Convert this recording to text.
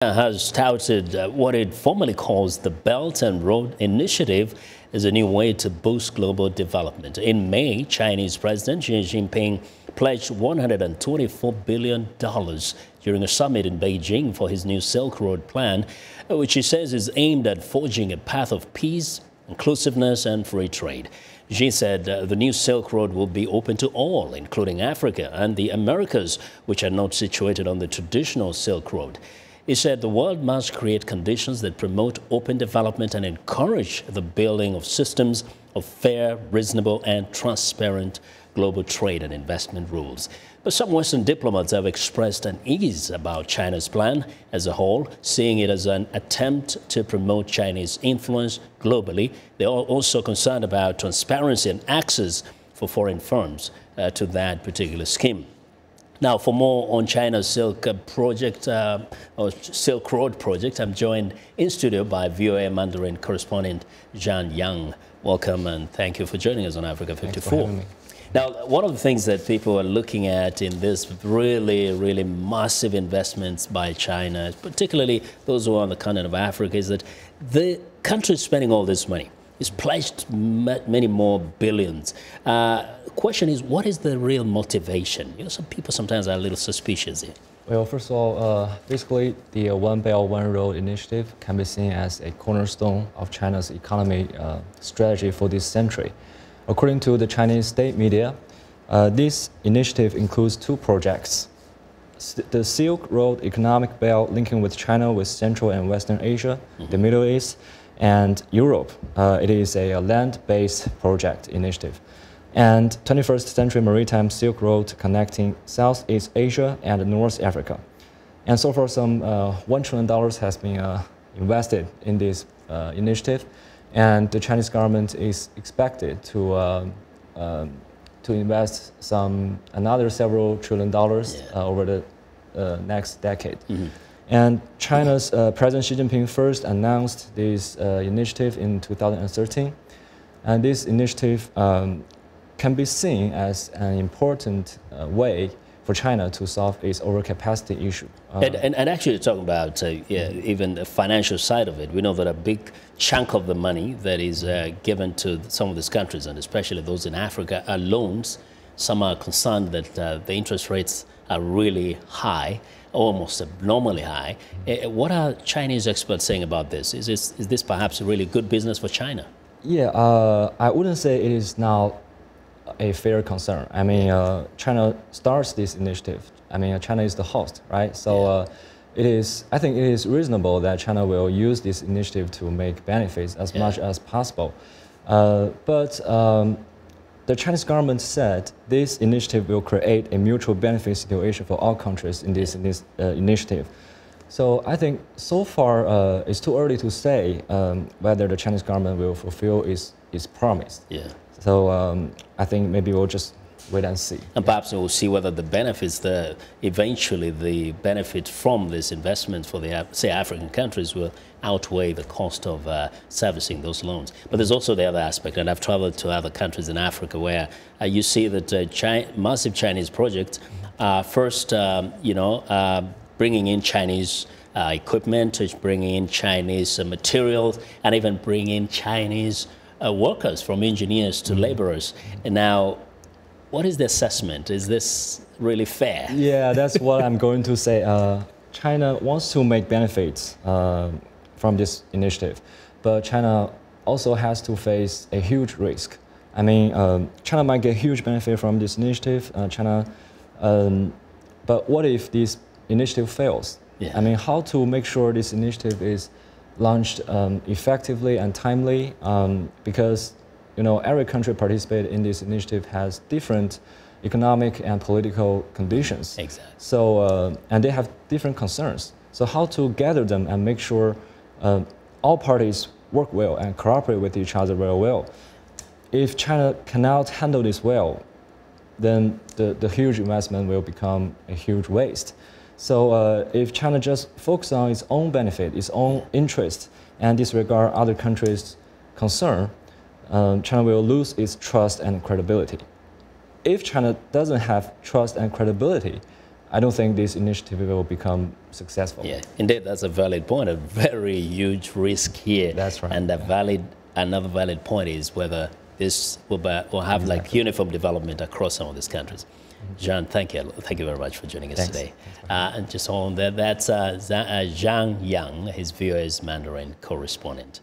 Has touted what it formally calls the Belt and Road Initiative as a new way to boost global development. In May, Chinese President Xi Jinping pledged $124 billion during a summit in Beijing for his new Silk Road plan, which he says is aimed at forging a path of peace, inclusiveness and free trade. Xi said the new Silk Road will be open to all, including Africa and the Americas, which are not situated on the traditional Silk Road. He said the world must create conditions that promote open development and encourage the building of systems of fair, reasonable and transparent global trade and investment rules. But some Western diplomats have expressed unease about China's plan as a whole, seeing it as an attempt to promote Chinese influence globally. They are also concerned about transparency and access for foreign firms to that particular scheme. Now, for more on China's Silk project, or Silk Road project, I'm joined in studio by VOA Mandarin correspondent Zhan Yang. Welcome and thank you for joining us on Africa 54. Thanks for having me. Now, one of the things that people are looking at in this really massive investments by China, particularly those who are on the continent of Africa, is that the country is spending all this money. It's pledged many more billions. Question is, what is the real motivation? You know, some people sometimes are a little suspicious here. Well, first of all, basically, the One Belt, One Road initiative can be seen as a cornerstone of China's economy strategy for this century. According to the Chinese state media, this initiative includes two projects. The Silk Road economic belt linking with China with Central and Western Asia, the Middle East, and Europe. It is a land-based project initiative. And 21st Century Maritime Silk Road connecting Southeast Asia and North Africa. And so far, some $1 trillion has been invested in this initiative. And the Chinese government is expected to invest another several $1 trillion over the next decade. And China's President Xi Jinping first announced this initiative in 2013. And this initiative can be seen as an important way for China to solve its overcapacity issue. And actually talking about even the financial side of it, we know that a big chunk of the money that is given to some of these countries, and especially those in Africa, are loans. Some are concerned that the interest rates are really high, almost abnormally high. What are Chinese experts saying about this? Is this perhaps a really good business for China? Yeah, I wouldn't say it is now a fair concern. I mean, China starts this initiative. I mean, China is the host, right? So I think it is reasonable that China will use this initiative to make benefits as much as possible. But the Chinese government said this initiative will create a mutual benefit situation for all countries in this initiative. So I think so far it's too early to say whether the Chinese government will fulfill its promise. So I think maybe we'll just wait and see. And perhaps we'll see whether the benefits, eventually the benefit from this investment for the, say, African countries will outweigh the cost of servicing those loans. But there's also the other aspect, and I've traveled to other countries in Africa where you see that massive Chinese projects first, bringing in Chinese equipment, bringing in Chinese materials, and even bringing in Chinese workers, from engineers to laborers. And now, what is the assessment? Is this really fair? Yeah, that's what I'm going to say. China wants to make benefits from this initiative, but China also has to face a huge risk. I mean, China might get huge benefit from this initiative, but what if this initiative fails? I mean, how to make sure this initiative is launched effectively and timely, because every country participating in this initiative has different economic and political conditions. Exactly. So and they have different concerns. So how to gather them and make sure all parties work well and cooperate with each other very well. If China cannot handle this well, then the huge investment will become a huge waste. So if China just focuses on its own benefit, its own interest, and disregard other countries' concern, China will lose its trust and credibility. If China doesn't have trust and credibility, I don't think this initiative will become successful. Yeah, indeed, that's a valid point. A very huge risk here. That's right. And another valid point is whether this will have like uniform development across some of these countries. Zhan, thank you very much for joining us today. And just on there, that's Zhan Yang, his VOA Mandarin correspondent.